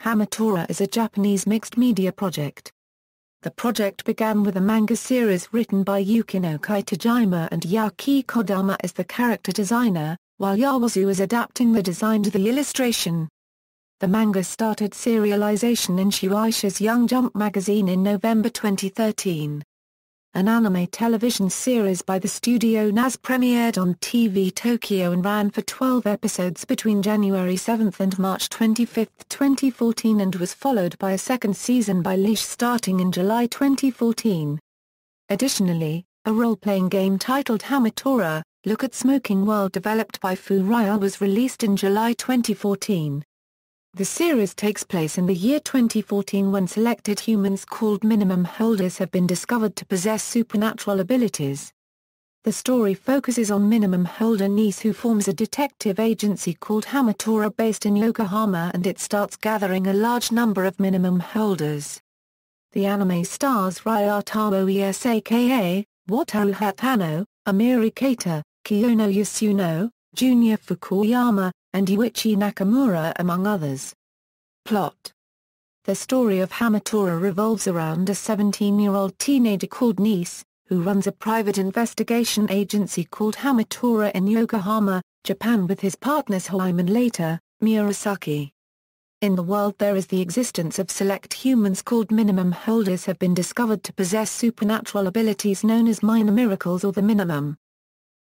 Hamatora is a Japanese mixed-media project. The project began with a manga series written by Yukino Kitajima and Yuki Kodama as the character designer, while Yū Wazu is adapting the design to the illustration. The manga started serialization in Shueisha's Young Jump magazine in November 2013. An anime television series by the studio NAS premiered on TV Tokyo and ran for 12 episodes between January 7 and March 25, 2014 and was followed by a second season by Lerche starting in July 2014. Additionally, a role-playing game titled Hamatora, Look at Smoking World developed by FuRyu was released in July 2014. The series takes place in the year 2014 when selected humans called minimum holders have been discovered to possess supernatural abilities. The story focuses on minimum holder Nice, who forms a detective agency called Hamatora based in Yokohama, and it starts gathering a large number of minimum holders. The anime stars Ryōta Ōsaka, Wataru Hatano, Emiri Katō, Kiyono Yasuno, Jun Fukuyama, and Yuichi Nakamura among others. Plot: the story of Hamatora revolves around a 17-year-old teenager called Nice, who runs a private investigation agency called Hamatora in Yokohama, Japan with his partners Haim and later, Murasaki. In the world there is the existence of select humans called minimum holders have been discovered to possess supernatural abilities known as minor miracles or the minimum.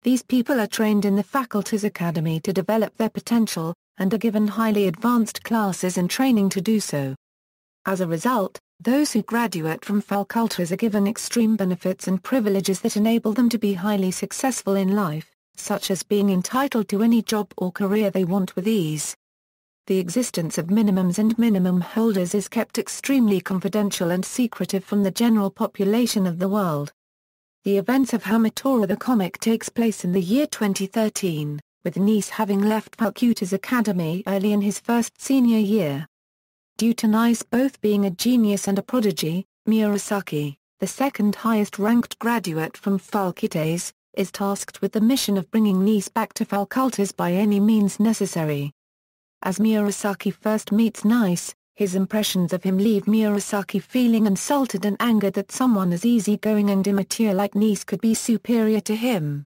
These people are trained in the faculty's academy to develop their potential, and are given highly advanced classes and training to do so. As a result, those who graduate from faculties are given extreme benefits and privileges that enable them to be highly successful in life, such as being entitled to any job or career they want with ease. The existence of minimums and minimum holders is kept extremely confidential and secretive from the general population of the world. The events of Hamatora the comic takes place in the year 2013, with Nice having left faculty's academy early in his first senior year. Due to Nice both being a genius and a prodigy, Murasaki, the second highest-ranked graduate from faculties, is tasked with the mission of bringing Nice back to faculties by any means necessary. As Murasaki first meets Nice, his impressions of him leave Murasaki feeling insulted and angered that someone as easygoing and immature like Nice could be superior to him.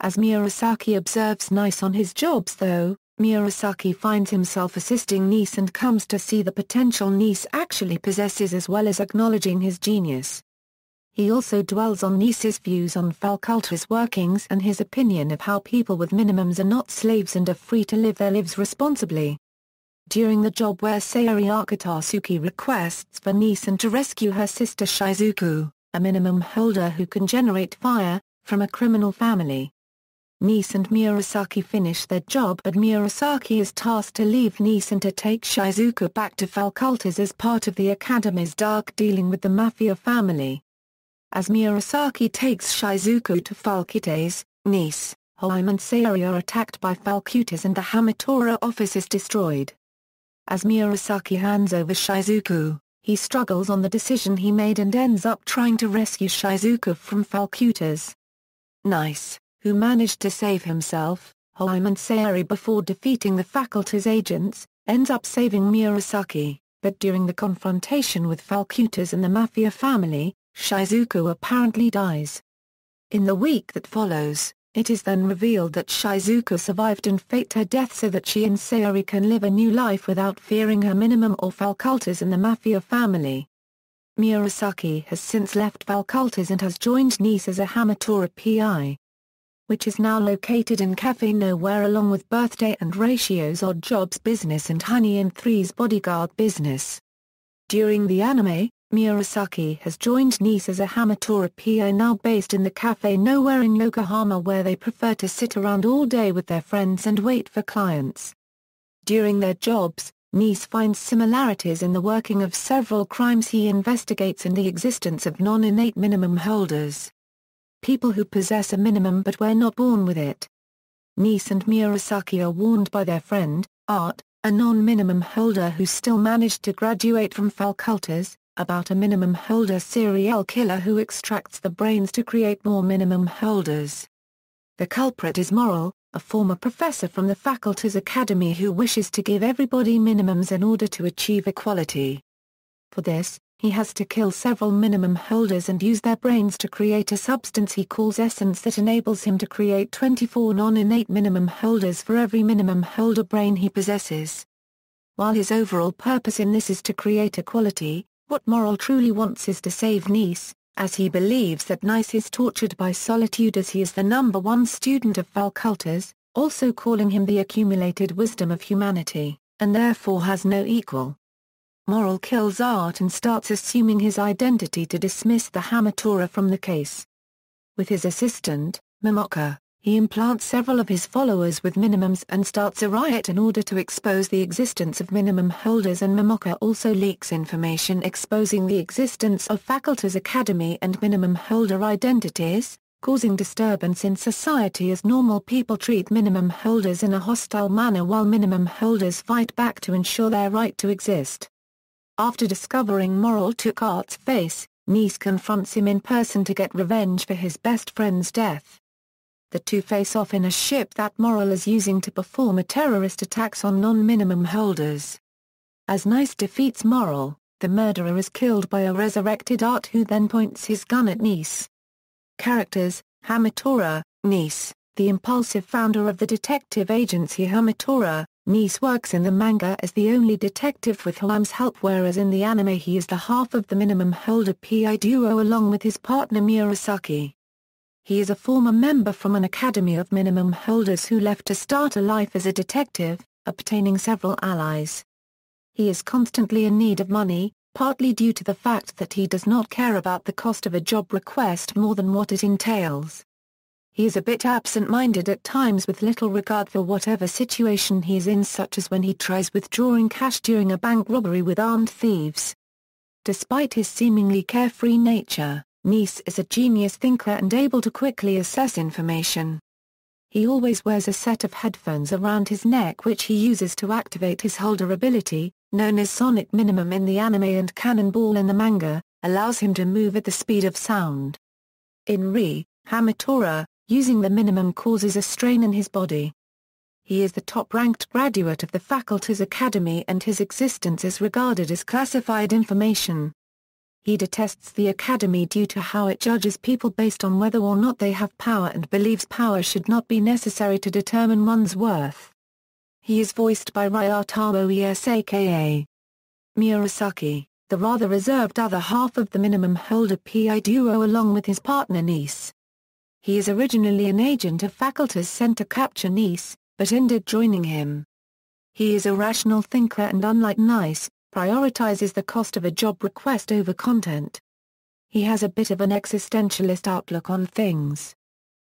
As Murasaki observes Nice on his jobs though, Murasaki finds himself assisting Nice and comes to see the potential Nice actually possesses as well as acknowledging his genius. He also dwells on Nice's views on faculty's workings and his opinion of how people with minimums are not slaves and are free to live their lives responsibly. During the job where Sayori Akatsuki requests for Nice and to rescue her sister Shizuku, a minimum holder who can generate fire, from a criminal family. Nice and Murasaki finish their job, but Murasaki is tasked to leave Nice and to take Shizuku back to faculties as part of the academy's dark dealing with the mafia family. As Murasaki takes Shizuku to faculties, Nice, Haim and Sayori are attacked by faculties and the Hamatora office is destroyed. As Murasaki hands over Shizuku, he struggles on the decision he made and ends up trying to rescue Shizuku from faculties. Nice, who managed to save himself, Haim and Sayori before defeating the faculty's agents, ends up saving Murasaki, but during the confrontation with faculties and the mafia family, Shizuku apparently dies. In the week that follows, it is then revealed that Shizuku survived and faked her death so that she and Sayori can live a new life without fearing her minimum or faculties and the mafia family. Murasaki has since left faculties and has joined Nice as a Hamatora PI, which is now located in Cafe Nowhere along with Birthday and Ratio's Odd Jobs business and Honey and Three's bodyguard business. During the anime, Murasaki has joined Nice as a Hamatora PI now based in the Cafe Nowhere in Yokohama, where they prefer to sit around all day with their friends and wait for clients. During their jobs, Nice finds similarities in the working of several crimes he investigates and the existence of non-innate minimum holders. People who possess a minimum but were not born with it. Nice and Murasaki are warned by their friend, Art, a non-minimum holder who still managed to graduate from faculties, about a minimum holder serial killer who extracts the brains to create more minimum holders. The culprit is moral, a former professor from the faculty's academy who wishes to give everybody minimums in order to achieve equality. For this, he has to kill several minimum holders and use their brains to create a substance he calls essence that enables him to create 24 non-innate minimum holders for every minimum holder brain he possesses. While his overall purpose in this is to create equality, what Morel truly wants is to save Nice, as he believes that Nice is tortured by solitude as he is the #1 student of faculties, also calling him the accumulated wisdom of humanity, and therefore has no equal. Morel kills Art and starts assuming his identity to dismiss the Hamatora from the case. With his assistant, Momoka, he implants several of his followers with minimums and starts a riot in order to expose the existence of minimum holders, and Momoka also leaks information exposing the existence of faculty's academy and minimum holder identities, causing disturbance in society as normal people treat minimum holders in a hostile manner while minimum holders fight back to ensure their right to exist. After discovering Morel took Art's face, Nice confronts him in person to get revenge for his best friend's death. The two face off in a ship that Morel is using to perform a terrorist attacks on non-minimum holders. As Nice defeats Morel, the murderer is killed by a resurrected Art who then points his gun at Nice. Characters: Hamatora, Nice, the impulsive founder of the detective agency Hamatora. Nice works in the manga as the only detective with Hoam's help, whereas in the anime he is the half of the minimum holder PI duo along with his partner Murasaki. He is a former member from an academy of minimum holders who left to start a life as a detective, obtaining several allies. He is constantly in need of money, partly due to the fact that he does not care about the cost of a job request more than what it entails. He is a bit absent-minded at times with little regard for whatever situation he is in, such as when he tries withdrawing cash during a bank robbery with armed thieves. Despite his seemingly carefree nature, Nice is a genius thinker and able to quickly assess information. He always wears a set of headphones around his neck which he uses to activate his holder ability, known as Sonic Minimum in the anime and Cannonball in the manga, allows him to move at the speed of sound. In Hamatora, using the minimum causes a strain in his body. He is the top-ranked graduate of the faculty's academy and his existence is regarded as classified information. He detests the academy due to how it judges people based on whether or not they have power and believes power should not be necessary to determine one's worth. He is voiced by Ryōta Ōsaka. Murasaki, the rather reserved other half of the minimum holder PI duo along with his partner Nice. He is originally an agent of faculty's sent to capture Nice, but ended joining him. He is a rational thinker and unlike Nice, prioritizes the cost of a job request over content. He has a bit of an existentialist outlook on things.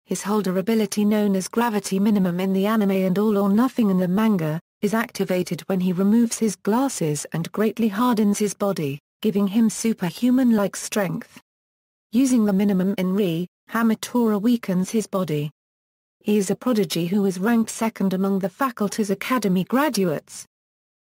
His holder ability, known as gravity minimum in the anime and all or nothing in the manga, is activated when he removes his glasses and greatly hardens his body, giving him superhuman-like strength. Using the minimum in Hamatora weakens his body. He is a prodigy who is ranked second among the faculty's academy graduates.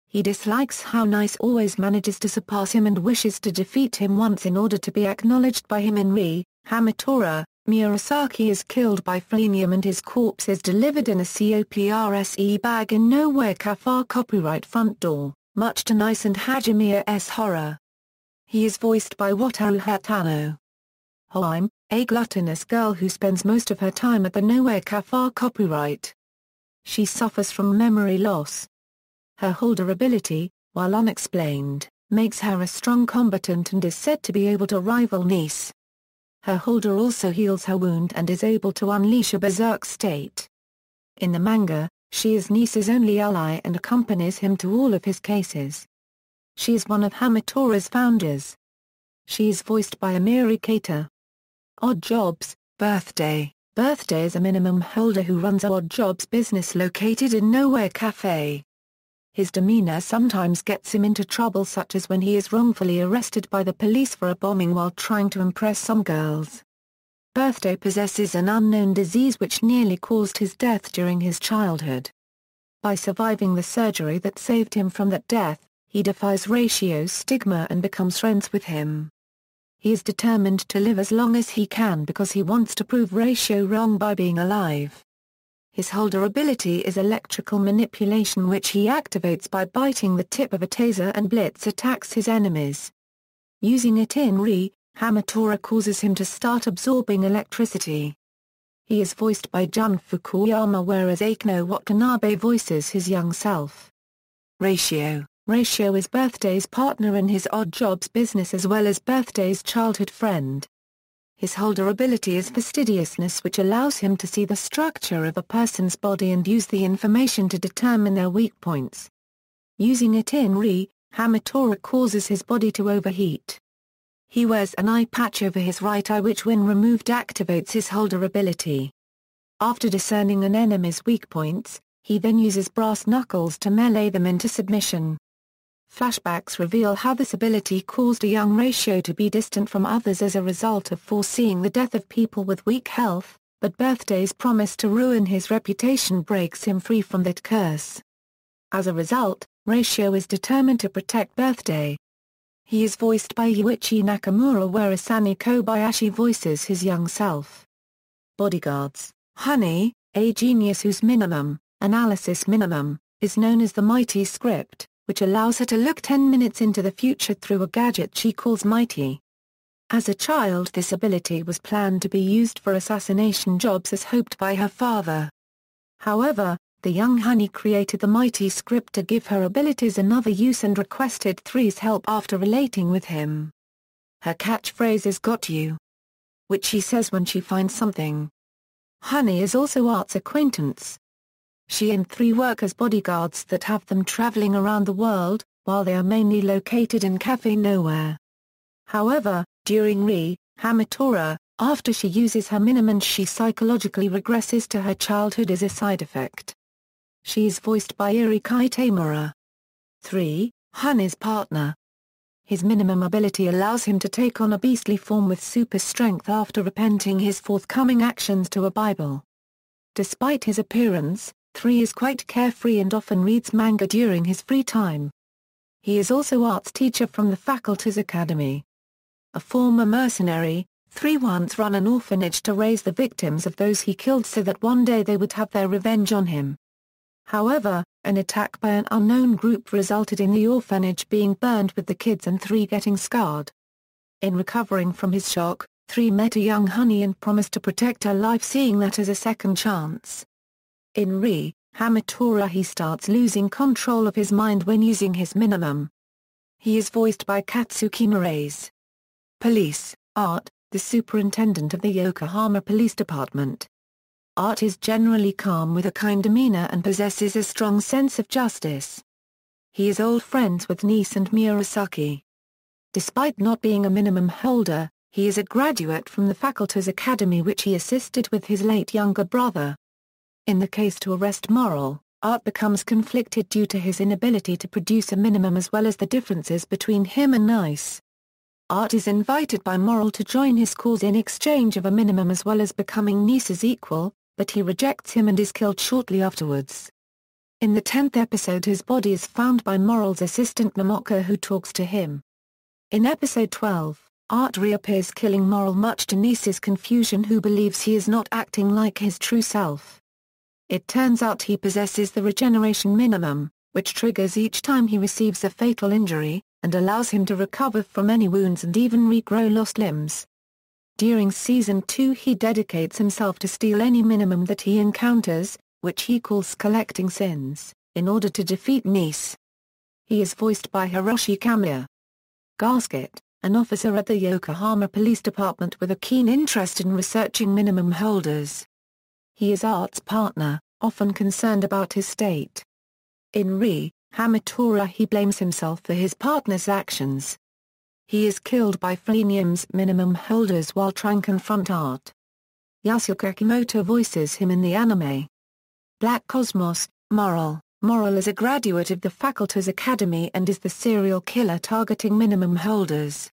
He dislikes how Nice always manages to surpass him and wishes to defeat him once in order to be acknowledged by him in Hamatora. Murasaki is killed by Frenium and his corpse is delivered in a COPRSE bag in Nowhere Cafe copyright front door, much to Nice and Hajimiya's horror. He is voiced by Wataru Hatano. Hoime, a gluttonous girl who spends most of her time at the Nowhere Cafe copyright. She suffers from memory loss. Her holder ability, while unexplained, makes her a strong combatant and is said to be able to rival Nice. Her holder also heals her wound and is able to unleash a berserk state. In the manga, she is Nice's only ally and accompanies him to all of his cases. She is one of Hamatora's founders. She is voiced by Emiri Katō. Odd Jobs, Birthday. Birthday is a minimum holder who runs a Odd Jobs business located in Nowhere Cafe. His demeanor sometimes gets him into trouble, such as when he is wrongfully arrested by the police for a bombing while trying to impress some girls. Birthday possesses an unknown disease which nearly caused his death during his childhood. By surviving the surgery that saved him from that death, he defies Ratio's stigma and becomes friends with him. He is determined to live as long as he can because he wants to prove Ratio wrong by being alive. His holder ability is electrical manipulation, which he activates by biting the tip of a taser and blitz attacks his enemies. Using it in Ri, Hamatora causes him to start absorbing electricity. He is voiced by Jun Fukuyama, whereas Akino Watanabe voices his young self. Ratio is Birthday's partner in his odd jobs business as well as Birthday's childhood friend. His holder ability is fastidiousness, which allows him to see the structure of a person's body and use the information to determine their weak points. Using it in Ri, Hamatora causes his body to overheat. He wears an eye patch over his right eye, which when removed activates his holder ability. After discerning an enemy's weak points, he then uses brass knuckles to melee them into submission. Flashbacks reveal how this ability caused a young Ratio to be distant from others as a result of foreseeing the death of people with weak health, but Birthday's promise to ruin his reputation breaks him free from that curse. As a result, Ratio is determined to protect Birthday. He is voiced by Yuichi Nakamura, whereas Sani Kobayashi voices his young self. Bodyguards. Honey, a genius whose minimum, analysis minimum, is known as the Mighty Script, which allows her to look 10 minutes into the future through a gadget she calls Mighty. As a child, this ability was planned to be used for assassination jobs as hoped by her father. However, the young Honey created the Mighty Script to give her abilities another use and requested Three's help after relating with him. Her catchphrase is "Got you," which she says when she finds something. Honey is also Art's acquaintance. She and Three work as bodyguards that have them traveling around the world, while they are mainly located in Cafe Nowhere. However, during Ri, Hamatora, after she uses her minimum, she psychologically regresses to her childhood as a side effect. She is voiced by Emiri Katō. 3. Honey's partner. His minimum ability allows him to take on a beastly form with super strength after repenting his forthcoming actions to a Bible. Despite his appearance, 3 is quite carefree and often reads manga during his free time. He is also Art's teacher from the Faculty's Academy. A former mercenary, 3 once ran an orphanage to raise the victims of those he killed so that one day they would have their revenge on him. However, an attack by an unknown group resulted in the orphanage being burned with the kids and 3 getting scarred. In recovering from his shock, 3 met a young Honey and promised to protect her life, seeing that as a second chance. In Ri, Hamatora, he starts losing control of his mind when using his minimum. He is voiced by Katsuki Muraise. Police. Art, the superintendent of the Yokohama Police Department. Art is generally calm with a kind demeanor and possesses a strong sense of justice. He is old friends with Niece and Murasaki. Despite not being a minimum holder, he is a graduate from the Faculty's Academy, which he assisted with his late younger brother. In the case to arrest Moral, Art becomes conflicted due to his inability to produce a minimum as well as the differences between him and Nice. Art is invited by Moral to join his cause in exchange of a minimum as well as becoming Nice's equal, but he rejects him and is killed shortly afterwards. In the 10th episode, his body is found by Moral's assistant Momoko, who talks to him. In episode 12, Art reappears, killing Moral much to Nice's confusion, who believes he is not acting like his true self. It turns out he possesses the regeneration minimum, which triggers each time he receives a fatal injury, and allows him to recover from any wounds and even regrow lost limbs. During Season 2, he dedicates himself to steal any minimum that he encounters, which he calls collecting sins, in order to defeat Nice. He is voiced by Hiroshi Kamiya. Gasket, an officer at the Yokohama Police Department with a keen interest in researching minimum holders. He is Art's partner, often concerned about his state. In Ri, Hamatora, he blames himself for his partner's actions. He is killed by Freenium's minimum holders while trying to confront Art. Yasuke Akimoto voices him in the anime. Black Cosmos, Moral. Moral is a graduate of the Faculty's Academy and is the serial killer targeting minimum holders.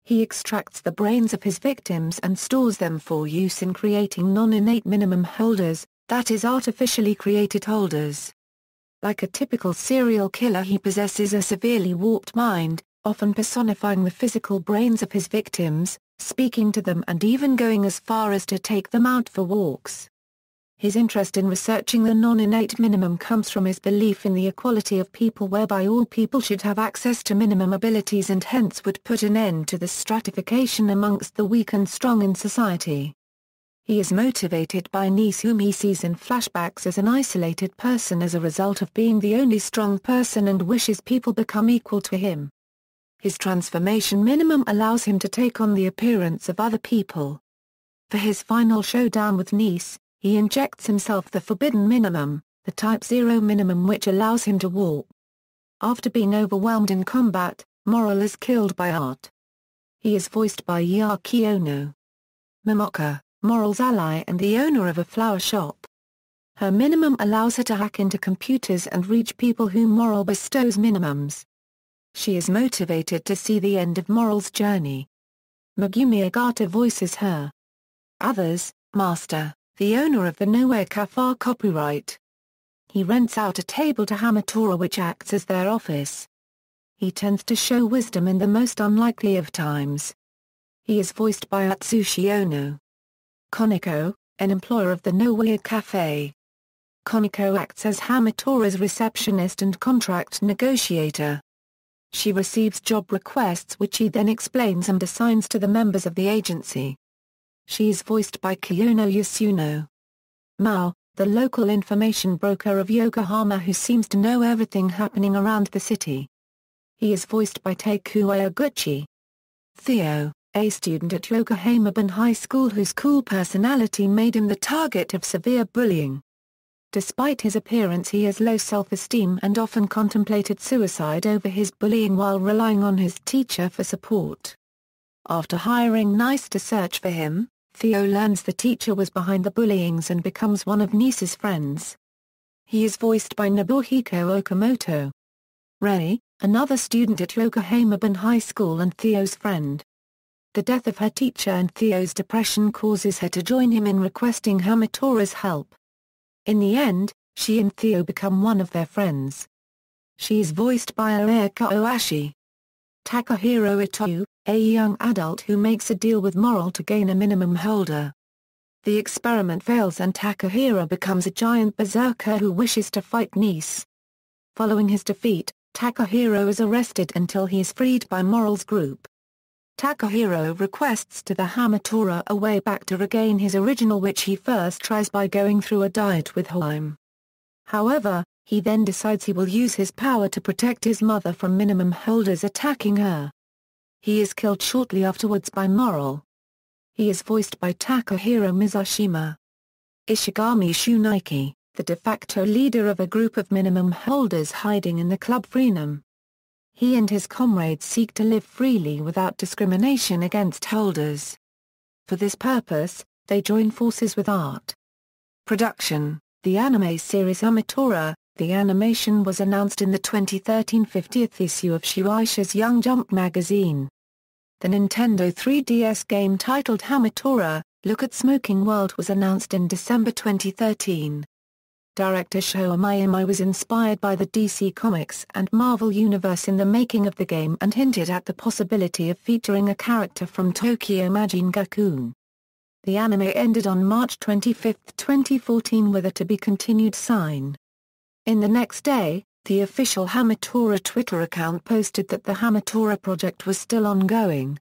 He extracts the brains of his victims and stores them for use in creating non-innate minimum holders, that is, artificially created holders. Like a typical serial killer, he possesses a severely warped mind, often personifying the physical brains of his victims, speaking to them and even going as far as to take them out for walks. His interest in researching the non-innate minimum comes from his belief in the equality of people, whereby all people should have access to minimum abilities and hence would put an end to the stratification amongst the weak and strong in society. He is motivated by niece whom he sees in flashbacks as an isolated person as a result of being the only strong person and wishes people become equal to him. His transformation minimum allows him to take on the appearance of other people. For his final showdown with niece, he injects himself the forbidden minimum, the Type 0 minimum, which allows him to warp. After being overwhelmed in combat, Moral is killed by Art. He is voiced by Yūki Ono. Momoka, Moral's ally and the owner of a flower shop. Her minimum allows her to hack into computers and reach people whom Moral bestows minimums. She is motivated to see the end of Moral's journey. Megumi Agata voices her. Others, Master, the owner of the Nowhere Cafe copyright. He rents out a table to Hamatora which acts as their office. He tends to show wisdom in the most unlikely of times. He is voiced by Atsushi Ono. Koniko, an employer of the Nowhere Cafe. Koniko acts as Hamatora's receptionist and contract negotiator. She receives job requests which she then explains and assigns to the members of the agency. She is voiced by Kiyono Yasuno. Mao, the local information broker of Yokohama who seems to know everything happening around the city. He is voiced by Takuya Gucci. Theo, a student at Yokohama High School whose cool personality made him the target of severe bullying. Despite his appearance, he has low self-esteem and often contemplated suicide over his bullying while relying on his teacher for support. After hiring Nice to search for him, Theo learns the teacher was behind the bullyings and becomes one of Nice's friends. He is voiced by Nobuhiko Okamoto. Rei, another student at Yokohama High School and Theo's friend. The death of her teacher and Theo's depression causes her to join him in requesting Hamatora's help. In the end, she and Theo become one of their friends. She is voiced by Ayaka Oashi. Takahiro Ito, a young adult who makes a deal with Moral to gain a minimum holder. The experiment fails and Takahiro becomes a giant berserker who wishes to fight niece. Following his defeat, Takahiro is arrested until he is freed by Moral's group. Takahiro requests to the Hamatora a way back to regain his original, which he first tries by going through a diet with Haim. However, he then decides he will use his power to protect his mother from minimum holders attacking her. He is killed shortly afterwards by Moral. He is voiced by Takahiro Mizashima. Ishigami Shunichi, the de facto leader of a group of minimum holders hiding in the Club Freenham. He and his comrades seek to live freely without discrimination against holders. For this purpose, they join forces with Art. Production: the anime series Hamatora. The animation was announced in the 2013 50th issue of Shueisha's Young Jump magazine. The Nintendo 3DS game titled Hamatora: Look at Smoking World was announced in December 2013. Director Showa Miyama was inspired by the DC Comics and Marvel Universe in the making of the game and hinted at the possibility of featuring a character from Tokyo Majin Gakuen. The anime ended on March 25, 2014 with a to-be-continued sign. In the next day, the official Hamatora Twitter account posted that the Hamatora project was still ongoing.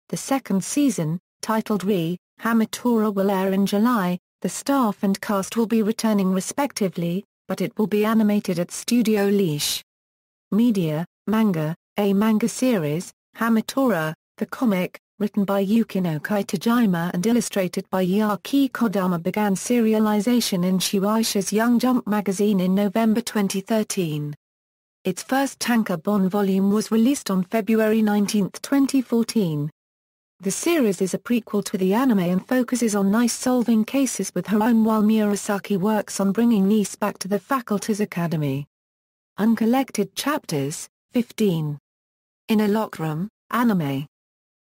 The second season, titled Hamatora, will air in July. The staff and cast will be returning respectively, but it will be animated at Studio Lerche. Media: manga, a manga series, Hamatora, the comic, written by Yukino Kitajima and illustrated by Yuki Kodama, began serialization in Shueisha's Young Jump magazine in November 2013. Its first tankobon volume was released on February 19, 2014. The series is a prequel to the anime and focuses on Nice solving cases with her own while Murasaki works on bringing Nice back to the faculty's academy. Uncollected chapters, 15. In a Locked Room, anime.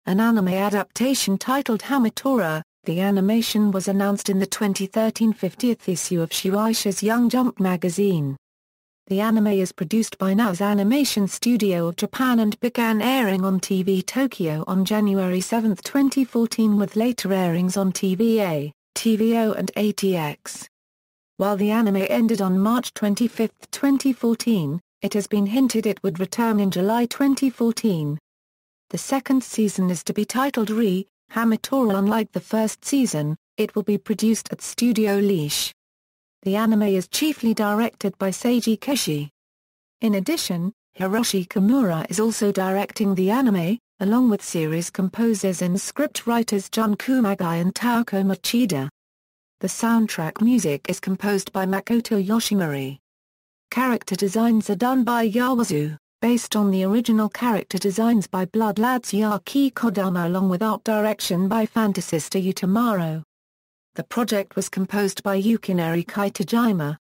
An anime adaptation titled Hamatora, the animation was announced in the 2013 50th issue of Shueisha's Young Jump magazine. The anime is produced by NAO's Animation Studio of Japan and began airing on TV Tokyo on January 7, 2014 with later airings on TVA, TVO and ATX. While the anime ended on March 25, 2014, it has been hinted it would return in July 2014. The second season is to be titled Hamatora. Unlike the first season, it will be produced at Studio Lerche. The anime is chiefly directed by Seiji Kishi. In addition, Hiroshi Kimura is also directing the anime, along with series composers and script writers Jun Kumagai and Taoko Machida. The soundtrack music is composed by Makoto Yoshimori. Character designs are done by Yū Wazu, based on the original character designs by Blood Lads Yuki Kodama along with art direction by fantasista Utamaro. The project was composed by Emiri Katō.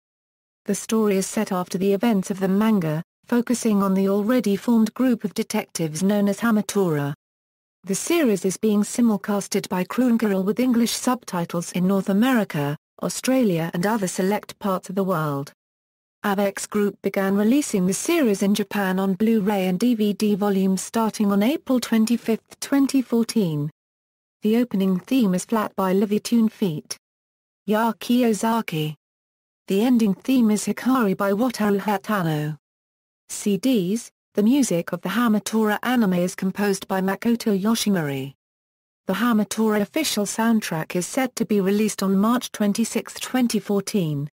The story is set after the events of the manga, focusing on the already formed group of detectives known as Hamatora. The series is being simulcasted by Crunchyroll with English subtitles in North America, Australia and other select parts of the world. Avex Group began releasing the series in Japan on Blu-ray and DVD volumes starting on April 25, 2014. The opening theme is Flat by Livitune Feet. Yaki Ozaki. The ending theme is Hikari by Wataru Hatano. CDs. The music of the Hamatora anime is composed by Makoto Yoshimori. The Hamatora official soundtrack is set to be released on March 26, 2014.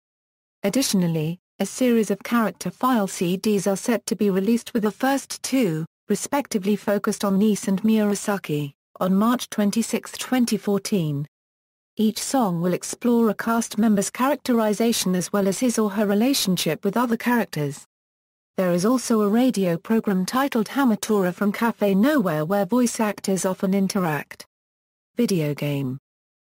Additionally, a series of character file CDs are set to be released with the first two, respectively focused on Nice and Murasaki, on March 26, 2014. Each song will explore a cast member's characterization as well as his or her relationship with other characters. There is also a radio program titled Hamatora from Cafe Nowhere where voice actors often interact. Video game.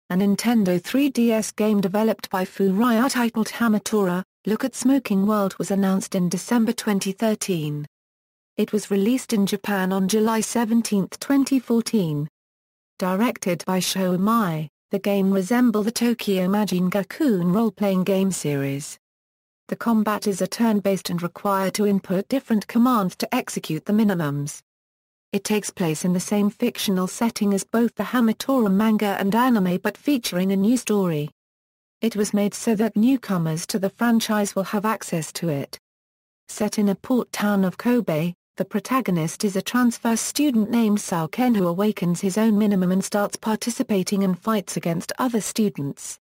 A Nintendo 3DS game developed by FuRyu titled Hamatora, Look at Smoking World was announced in December 2013. It was released in Japan on July 17, 2014. Directed by Sho Mai, the game resembles the Tokyo Majin Gakuen role-playing game series. The combat is a turn-based and require to input different commands to execute the minimums. It takes place in the same fictional setting as both the Hamatora manga and anime but featuring a new story. It was made so that newcomers to the franchise will have access to it. Set in a port town of Kobe, the protagonist is a transfer student named Sauken who awakens his own minimum and starts participating in fights against other students.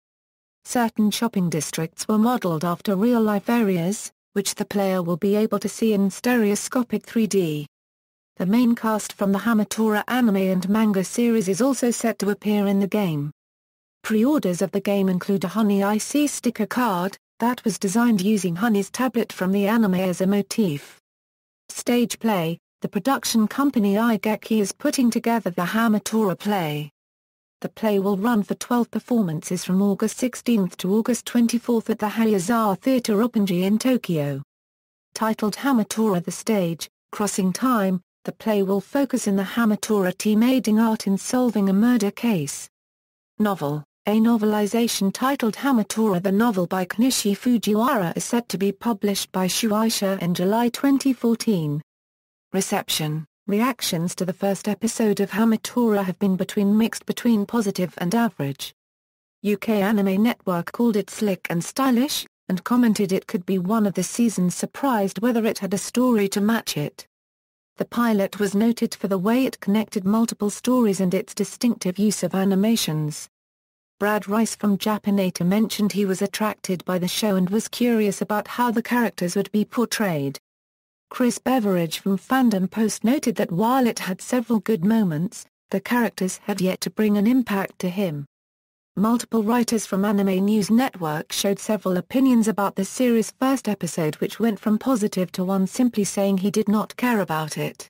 Certain shopping districts were modeled after real-life areas, which the player will be able to see in stereoscopic 3D. The main cast from the Hamatora anime and manga series is also set to appear in the game. Pre-orders of the game include a Honey IC sticker card, that was designed using Honey's tablet from the anime as a motif. Stage play, the production company Igeki is putting together the Hamatora play. The play will run for 12 performances from August 16 to August 24 at the Hayazawa Theatre Roppongi in Tokyo. Titled Hamatora The Stage, Crossing Time, the play will focus in the Hamatora team aiding art in solving a murder case. Novel, a novelization titled Hamatora the Novel by Kenichi Fujiwara is set to be published by Shueisha in July 2014. Reception. Reactions to the first episode of Hamatora have been mixed between positive and average. UK Anime Network called it slick and stylish, and commented it could be one of the seasons surprised whether it had a story to match it. The pilot was noted for the way it connected multiple stories and its distinctive use of animations. Brad Rice from Japanata mentioned he was attracted by the show and was curious about how the characters would be portrayed. Chris Beveridge from Fandom Post noted that while it had several good moments, the characters had yet to bring an impact to him. Multiple writers from Anime News Network showed several opinions about the series' first episode which went from positive to one simply saying he did not care about it.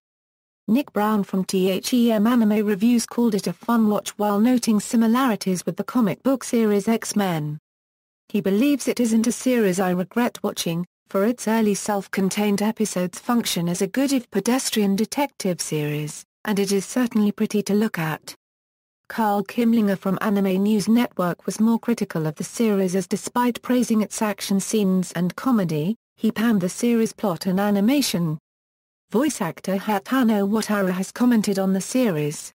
Nick Brown from THEM Anime Reviews called it a fun watch while noting similarities with the comic book series X-Men. He believes it isn't a series I regret watching, for its early self-contained episodes function as a good if pedestrian detective series, and it is certainly pretty to look at. Carl Kimlinger from Anime News Network was more critical of the series as despite praising its action scenes and comedy, he panned the series' plot and animation. Voice actor Hatano Wataru has commented on the series.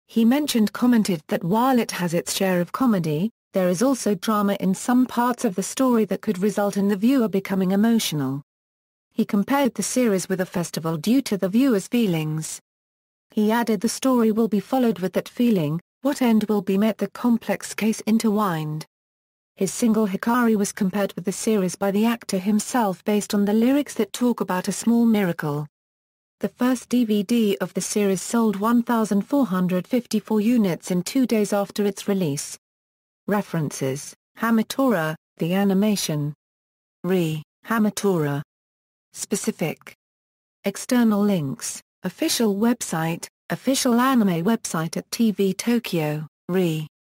He commented that while it has its share of comedy, There is also drama in some parts of the story that could result in the viewer becoming emotional. He compared the series with a festival due to the viewer's feelings. He added the story will be followed with that feeling, what end will be met, the complex case intertwined. His single Hikari was compared with the series by the actor himself based on the lyrics that talk about a small miracle. The first DVD of the series sold 1,454 units in 2 days after its release. References: Hamatora, the animation. Hamatora. Specific. External links: official website, official anime website at TV Tokyo,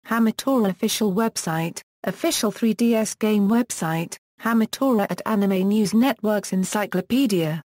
Hamatora official website, official 3DS game website, Hamatora at Anime News Network's encyclopedia.